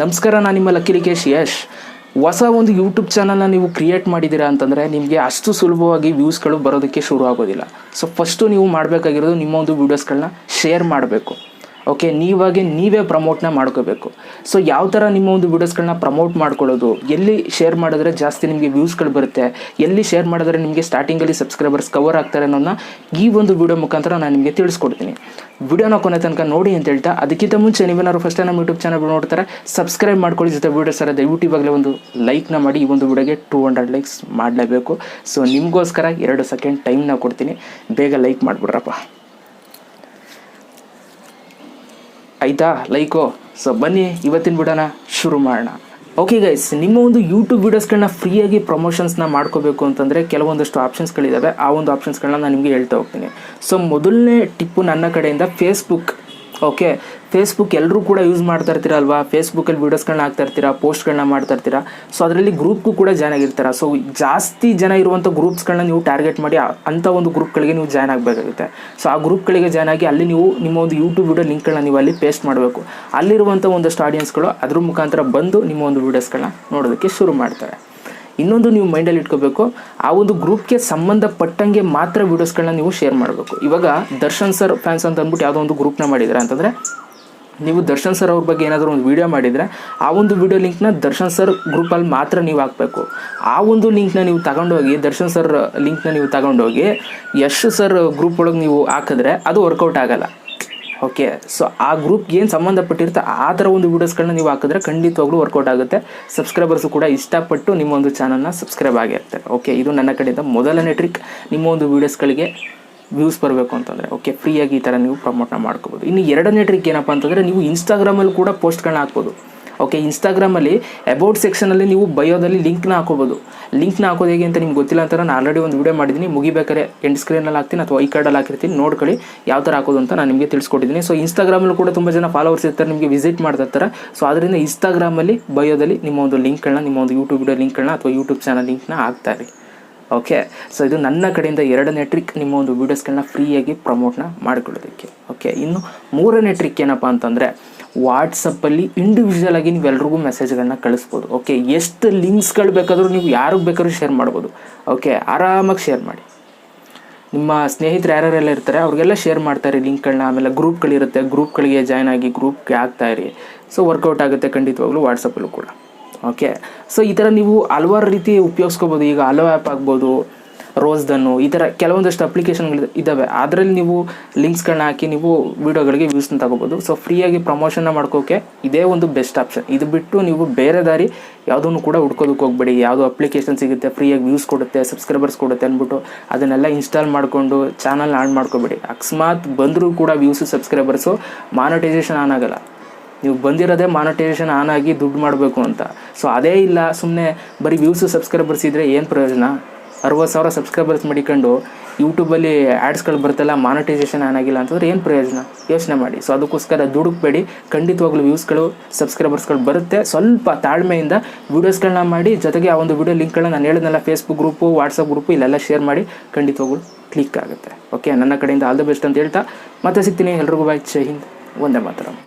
ನಮಸ್ಕಾರ, ನಾನು ನಿಮ್ಮ ಲಕ್ಕೇಶ್ ಯಶ್. ಹೊಸ ಒಂದು ಯೂಟ್ಯೂಬ್ ಚಾನಲ್ನ ನೀವು ಕ್ರಿಯೇಟ್ ಮಾಡಿದ್ದೀರಾ ಅಂತಂದರೆ ನಿಮಗೆ ಅಷ್ಟು ಸುಲಭವಾಗಿ ವ್ಯೂಸ್ಗಳು ಬರೋದಕ್ಕೆ ಶುರು ಆಗೋದಿಲ್ಲ. ಸೊ ಫಸ್ಟು ನೀವು ಮಾಡಬೇಕಾಗಿರೋದು ನಿಮ್ಮ ಒಂದು ವೀಡಿಯೋಸ್ಗಳನ್ನ ಶೇರ್ ಮಾಡಬೇಕು. ಓಕೆ, ನೀವೇ ಪ್ರಮೋಟ್ನ ಮಾಡ್ಕೋಬೇಕು. ಸೊ ಯಾವ ಥರ ನಿಮ್ಮ ಒಂದು ವೀಡಿಯೋಸ್ಗಳನ್ನ ಪ್ರಮೋಟ್ ಮಾಡ್ಕೊಳ್ಳೋದು, ಎಲ್ಲಿ ಶೇರ್ ಮಾಡಿದ್ರೆ ಜಾಸ್ತಿ ನಿಮಗೆ ವ್ಯೂಸ್ಗಳು ಬರುತ್ತೆ, ಎಲ್ಲಿ ಶೇರ್ ಮಾಡಿದ್ರೆ ನಿಮಗೆ ಸ್ಟಾರ್ಟಿಂಗಲ್ಲಿ ಸಬ್ಸ್ಕ್ರೈಬರ್ಸ್ ಕವರ್ ಆಗ್ತಾರೆ ಅನ್ನೋದನ್ನ ಈ ಒಂದು ವೀಡಿಯೋ ಮುಖಾಂತರ ನಾನು ನಿಮಗೆ ತಿಳಿಸ್ಕೊಡ್ತೀನಿ. ವಿಡಿಯೋನ ಕೊನೆ ತನಕ ನೋಡಿ ಅಂತ ಹೇಳ್ತಾ, ಅದಕ್ಕಿಂತ ಮುಂಚೆ ನೀವೇನಾದ್ರು ಫಸ್ಟ್ ನಮ್ಮ ಯೂಟ್ಯೂಬ್ ಚಾನಲ್ ನೋಡ್ತಾರೆ ಸಬ್ಸ್ಕ್ರೈಬ್ ಮಾಡ್ಕೊಳ್ಳಿ. ಜೊತೆ ವೀಡಿಯೋಸ್ ಎಲ್ಲ ದಯವಿಟ್ಟು ಇವಾಗಲೇ ಒಂದು ಲೈಕ್ನ ಮಾಡಿ. ಈ ಒಂದು ವಿಡಿಯೋಗೆ 200 ಲೈಕ್ಸ್ ಮಾಡಲೇಬೇಕು. ಸೊ ನಿಮಗೋಸ್ಕರ 2 ಸೆಕೆಂಡ್ ಟೈಮ್ನ ಕೊಡ್ತೀನಿ, ಬೇಗ ಲೈಕ್ ಮಾಡಿಬಿಡ್ರಪ್ಪ, ಆಯಿತಾ? ಲೈಕೋ. ಸೊ ಬನ್ನಿ ಇವತ್ತಿನ ವಿಡಿಯೋನ ಶುರು ಮಾಡೋಣ. ಓಕೆ ಗೈಸ್, ನಿಮ್ಮ ಒಂದು ಯೂಟ್ಯೂಬ್ ವೀಡಿಯೋಸ್ಗಳನ್ನ ಫ್ರೀಯಾಗಿ ಪ್ರಮೋಷನ್ಸ್ನ ಮಾಡ್ಕೋಬೇಕು ಅಂತಂದರೆ ಕೆಲವೊಂದಷ್ಟು ಆಪ್ಷನ್ಸ್ಗಳಿದ್ದಾವೆ. ಆ ಒಂದು ಆಪ್ಷನ್ಸ್ಗಳನ್ನ ನಾನು ನಿಮಗೆ ಹೇಳ್ತಾ ಹೋಗ್ತೀನಿ. ಸೊ ಮೊದಲನೇ ಟಿಪ್ಪು ನನ್ನ ಕಡೆಯಿಂದ ಫೇಸ್ಬುಕ್. ಓಕೆ, ಫೇಸ್ಬುಕ್ ಎಲ್ಲರೂ ಕೂಡ ಯೂಸ್ ಮಾಡ್ತಾ ಇರ್ತೀರಲ್ವಾ? ಫೇಸ್ಬುಕ್ಕಲ್ಲಿ ವೀಡಿಯೋಸ್ಗಳನ್ನ ಹಾಕ್ತಾ ಇರ್ತೀರಾ, ಪೋಸ್ಟ್ಗಳನ್ನ ಮಾಡ್ತಾ ಇರ್ತೀರಾ. ಸೊ ಅದರಲ್ಲಿ ಗ್ರೂಪ್ಗೂ ಕೂಡ ಜಾಯ್ನ್ ಆಗಿರ್ತೀರ. ಸೊ ಜಾಸ್ತಿ ಜನ ಇರುವಂಥ ಗ್ರೂಪ್ಸ್ಗಳನ್ನ ನೀವು ಟಾರ್ಗೆಟ್ ಮಾಡಿ ಅಂಥ ಒಂದು ಗ್ರೂಪ್ಗಳಿಗೆ ನೀವು ಜಾಯ್ನ್ ಆಗಬೇಕಾಗುತ್ತೆ. ಸೊ ಆ ಗ್ರೂಪ್ಗಳಿಗೆ ಜಾಯ್ನ್ ಆಗಿ ಅಲ್ಲಿ ನೀವು ನಿಮ್ಮ ಒಂದು ಯೂಟ್ಯೂಬ್ ವೀಡಿಯೋ ಲಿಂಕ್ಗಳನ್ನ ನೀವು ಅಲ್ಲಿ ಪೇಸ್ಟ್ ಮಾಡಬೇಕು. ಅಲ್ಲಿರುವಂಥ ಒಂದಷ್ಟು ಆಡಿಯನ್ಸ್ಗಳು ಅದ್ರ ಮುಖಾಂತರ ಬಂದು ನಿಮ್ಮ ಒಂದು ವೀಡಿಯೋಸ್ಗಳನ್ನ ನೋಡೋದಕ್ಕೆ ಶುರು ಮಾಡ್ತಾರೆ. ಇನ್ನೊಂದು ನೀವು ಮೈಂಡಲ್ಲಿ ಇಟ್ಕೋಬೇಕು, ಆ ಒಂದು ಗ್ರೂಪ್ಗೆ ಸಂಬಂಧಪಟ್ಟಂಗೆ ಮಾತ್ರ ವೀಡಿಯೋಸ್ಗಳನ್ನ ನೀವು ಶೇರ್ ಮಾಡಬೇಕು. ಇವಾಗ ದರ್ಶನ್ ಸರ್ ಫ್ಯಾನ್ಸ್ ಅಂತ ಅಂದ್ಬಿಟ್ಟು ಯಾವುದೋ ಒಂದು ಗ್ರೂಪ್ನ ಮಾಡಿದ್ರೆ ಅಂತಂದರೆ, ನೀವು ದರ್ಶನ್ ಸರ್ ಅವ್ರ ಬಗ್ಗೆ ಏನಾದರೂ ಒಂದು ವೀಡಿಯೋ ಮಾಡಿದರೆ ಆ ಒಂದು ವೀಡಿಯೋ ಲಿಂಕ್ನ ದರ್ಶನ್ ಸರ್ ಗ್ರೂಪಲ್ಲಿ ಮಾತ್ರ ನೀವು ಹಾಕಬೇಕು. ಆ ಒಂದು ಲಿಂಕ್ನ ನೀವು ತಗೊಂಡೋಗಿ, ದರ್ಶನ್ ಸರ್ ಲಿಂಕ್ನ ನೀವು ತಗೊಂಡೋಗಿ ಯಶ್ ಸರ್ ಗ್ರೂಪ್ ಒಳಗೆ ನೀವು ಹಾಕಿದ್ರೆ ಅದು ವರ್ಕೌಟ್ ಆಗೋಲ್ಲ. ಓಕೆ, ಸೊ ಆ ಗ್ರೂಪ್ಗೆ ಏನು ಸಂಬಂಧಪಟ್ಟಿರುತ್ತೆ ಆ ಥರ ಒಂದು ವೀಡಿಯೋಸ್ಗಳನ್ನ ನೀವು ಹಾಕಿದ್ರೆ ಖಂಡಿತವಾಗ್ಲೂ ವರ್ಕೌಟ್ ಆಗುತ್ತೆ. ಸಬ್ಸ್ಕ್ರೈಬರ್ಸು ಕೂಡ ಇಷ್ಟಪಟ್ಟು ನಿಮ್ಮ ಒಂದು ಚಾನಲ್ನ ಸಬ್ಸ್ಕ್ರೈಬ್ ಆಗಿರ್ತಾರೆ. ಓಕೆ, ಇದು ನನ್ನ ಕಡೆಯಿಂದ ಮೊದಲನೇ ಟ್ರಿಕ್. ನಿಮ್ಮ ಒಂದು ವೀಡಿಯೋಸ್ಗಳಿಗೆ ವ್ಯೂಸ್ ಬರಬೇಕು ಅಂತಂದರೆ ಓಕೆ, ಫ್ರೀಯಾಗಿ ಈ ಥರ ನೀವು ಪ್ರಮೋಟ್ನ ಮಾಡ್ಕೋಬೋದು. ಇನ್ನು ಎರಡನೇ ಟ್ರಿಕ್ ಏನಪ್ಪ ಅಂತಂದರೆ, ನೀವು ಇನ್ಸ್ಟಾಗ್ರಾಮಲ್ಲಿ ಕೂಡ ಪೋಸ್ಟ್ಗಳನ್ನ ಹಾಕ್ಬೋದು. ಓಕೆ, ಇನ್ಸ್ಟಾಗ್ರಾಮಲ್ಲಿ ಅಬೌಟ್ ಸೆಕ್ಷನಲ್ಲಿ ನೀವು ಬಯೋದಲ್ಲಿ ಲಿಂಕ್ನ ಹಾಕೋಬೋದು. ಲಿಂಕ್ನ ಹಾಕೋದು ಹೇಗೆ ಅಂತ ನಿಮ್ಗೆ ಗೊತ್ತಿಲ್ಲ ಅಂತ ನಾನು ಆಲ್ರೆಡಿ ಒಂದು ವೀಡಿಯೋ ಮಾಡಿದ್ದೀನಿ, ಮುಗಿಬೇಕಾದ್ರೆ ಎಂಡ್ ಸ್ಕ್ರೀನಲ್ಲಿ ಹಾಕ್ತೀನಿ ಅಥವಾ ಐ ಕಾರ್ಡಲ್ಲಿ ಹಾಕಿರ್ತೀನಿ, ನೋಡ್ಕೊಳ್ಳಿ ಯಾವ ಥರ ಹಾಕೋದು ಅಂತ ನಾನು ನಿಮಗೆ ತಿಳಿಸ್ಕೊಟ್ಟಿದ್ದೀನಿ. ಸೊ ಇನ್ಸ್ಟಾಗ್ರಾಮಲ್ಲಿ ಕೂಡ ತುಂಬ ಜನ ಫಾಲೋವರ್ಸ್ ಇರ್ತಾರೆ, ನಿಮಗೆ ವಿಸಿಟ್ ಮಾಡ್ತಾ ಇರ್ತಾರೆ. ಸೊ ಅದರಿಂದ ಇನ್ಸ್ಟಾಗ್ರಾಮಲ್ಲಿ ಬಯೋದಲ್ಲಿ ನಿಮ್ಮ ಒಂದು ಲಿಂಕ್ಗಳನ್ನ, ನಿಮ್ಮ ಒಂದು ಯೂಟ್ಯೂಬ್ ವಿಡಿಯೋ ಲಿಂಕ್ಗಳನ್ನ ಅಥವಾ ಯೂಟ್ಯೂಬ್ ಚಾನಲ್ ಲಿಂಕ್ನ ಹಾಕ್ತಾರೆ. ಓಕೆ, ಸೊ ಇದು ನನ್ನ ಕಡೆಯಿಂದ ಎರಡನೇ ಟ್ರಿಕ್, ನಿಮ್ಮ ಒಂದು ವೀಡಿಯೋಸ್ಗಳನ್ನ ಫ್ರೀಯಾಗಿ ಪ್ರಮೋಟ್ನ ಮಾಡಿಕೊಳ್ಳೋದಕ್ಕೆ. ಓಕೆ, ಇನ್ನು ಮೂರನೇ ಟ್ರಿಕ್ ಏನಪ್ಪ ಅಂತಂದರೆ, ವಾಟ್ಸಪ್ಪಲ್ಲಿ ಇಂಡಿವಿಜುವಲ್ ಆಗಿ ನೀವೆಲ್ರಿಗೂ ಮೆಸೇಜ್ಗಳನ್ನ ಕಳಿಸ್ಬೋದು. ಓಕೆ, ಎಷ್ಟು ಲಿಂಕ್ಸ್ಗಳು ಬೇಕಾದರೂ ನೀವು ಯಾರಿಗೆ ಬೇಕಾದ್ರೂ ಶೇರ್ ಮಾಡ್ಬೋದು. ಓಕೆ, ಆರಾಮಾಗಿ ಶೇರ್ ಮಾಡಿ. ನಿಮ್ಮ ಸ್ನೇಹಿತರು ಯಾರ್ಯಾರೆಲ್ಲ ಇರ್ತಾರೆ ಅವ್ರಿಗೆಲ್ಲ ಶೇರ್ ಮಾಡ್ತಾರೆ ಲಿಂಕ್ಗಳನ್ನ. ಆಮೇಲೆ ಗ್ರೂಪ್ಗಳಿರುತ್ತೆ, ಗ್ರೂಪ್ಗಳಿಗೆ ಜಾಯ್ನ್ ಆಗಿ ಗ್ರೂಪ್ಗೆ ಹಾಕ್ತಾಯಿರಿ. ಸೊ ವರ್ಕೌಟ್ ಆಗುತ್ತೆ ಖಂಡಿತವಾಗ್ಲೂ ವಾಟ್ಸಪ್ಪಲ್ಲೂ ಕೂಡ. ಓಕೆ, ಸೊ ಈ ಥರ ನೀವು ಹಲವಾರು ರೀತಿ ಉಪಯೋಗಿಸ್ಕೋಬೋದು. ಈಗ ಹಲೋ ಆ್ಯಪ್ ಆಗ್ಬೋದು, ರೋಸ್ದನ್ನು, ಈ ಥರ ಕೆಲವೊಂದಷ್ಟು ಅಪ್ಲಿಕೇಶನ್ಗಳು ಇದ್ದಾವೆ. ಅದರಲ್ಲಿ ನೀವು ಲಿಂಕ್ಸ್ಗಳನ್ನ ಹಾಕಿ ನೀವು ವೀಡಿಯೋಗಳಿಗೆ ವ್ಯೂಸ್ನ ತಗೋಬೋದು. ಸೊ ಫ್ರೀಯಾಗಿ ಪ್ರಮೋಷನ್ನ ಮಾಡ್ಕೋಕ್ಕೆ ಇದೇ ಒಂದು ಬೆಸ್ಟ್ ಆಪ್ಷನ್. ಇದು ಬಿಟ್ಟು ನೀವು ಬೇರೆ ದಾರಿ ಯಾವುದನ್ನು ಕೂಡ ಹುಡ್ಕೋದಕ್ಕೆ ಹೋಗ್ಬೇಡಿ. ಯಾವುದೋ ಅಪ್ಲಿಕೇಶನ್ ಸಿಗುತ್ತೆ ಫ್ರೀಯಾಗಿ ವ್ಯೂಸ್ ಕೊಡುತ್ತೆ, ಸಬ್ಸ್ಕ್ರೈಬರ್ಸ್ ಕೊಡುತ್ತೆ ಅಂದ್ಬಿಟ್ಟು ಅದನ್ನೆಲ್ಲ ಇನ್ಸ್ಟಾಲ್ ಮಾಡಿಕೊಂಡು ಚಾನಲ್ ಆನ್ ಮಾಡ್ಕೋಬೇಡಿ. ಅಕಸ್ಮಾತ್ ಬಂದರೂ ಕೂಡ ವ್ಯೂಸು ಸಬ್ಸ್ಕ್ರೈಬರ್ಸು ಮಾನಿಟೈಸೇಷನ್ ಆನ್ ಆಗೋಲ್ಲ. ನೀವು ಬಂದಿರೋದೇ ಮಾನಿಟೈಸೇಷನ್ ಆನ್ ಆಗಿ ದುಡ್ಡು ಮಾಡಬೇಕು ಅಂತ. ಸೊ ಅದೇ ಇಲ್ಲ, ಸುಮ್ಮನೆ ಬರೀ ವ್ಯೂಸು ಸಬ್ಸ್ಕ್ರೈಬರ್ಸ್ ಇದ್ದರೆ ಏನು ಪ್ರಯೋಜನ? 60,000 ಸಬ್ಸ್ಕ್ರೈಬರ್ಸ್ ಮಾಡಿಕೊಂಡು ಯೂಟ್ಯೂಬಲ್ಲಿ ಆ್ಯಡ್ಸ್ಗಳು ಬರ್ತಲ್ಲ, ಮಾನಿಟೈಸೇಷನ್ ಆನ್ ಆಗಿಲ್ಲ ಅಂತಂದ್ರೆ ಏನು ಪ್ರಯೋಜನ? ಯೋಚನೆ ಮಾಡಿ. ಸೊ ಅದಕ್ಕೋಸ್ಕರ ದುಡುಕ್ಬೇಡಿ. ಖಂಡಿತವಾಗ್ಲೂ ವ್ಯೂಸ್ಗಳು, ಸಬ್ಸ್ಕ್ರೈಬರ್ಸ್ಗಳು ಬರುತ್ತೆ. ಸ್ವಲ್ಪ ತಾಳ್ಮೆಯಿಂದ ವೀಡಿಯೋಸ್ಗಳನ್ನ ಮಾಡಿ, ಜೊತೆಗೆ ಆ ಒಂದು ವೀಡಿಯೋ ಲಿಂಕ್ಗಳನ್ನ ನಾನು ಹೇಳಿದ್ನಲ್ಲ, ಫೇಸ್ಬುಕ್ ಗ್ರೂಪು, ವಾಟ್ಸಪ್ ಗ್ರೂಪು, ಇಲ್ಲೆಲ್ಲ ಶೇರ್ ಮಾಡಿ, ಖಂಡಿತವಾಗ್ಲೂ ಕ್ಲಿಕ್ ಆಗುತ್ತೆ. ಓಕೆ, ನನ್ನ ಕಡೆಯಿಂದ ಆಲ್ ದ ಬೆಸ್ಟ್ ಅಂತ ಹೇಳ್ತಾ ಮತ್ತೆ ಸಿಗ್ತೀನಿ. ಎಲ್ರಿಗೂ ಬಾಯ್, ಜೈ ಹಿಂದ್, ವಂದೇ ಮಾತರಂ.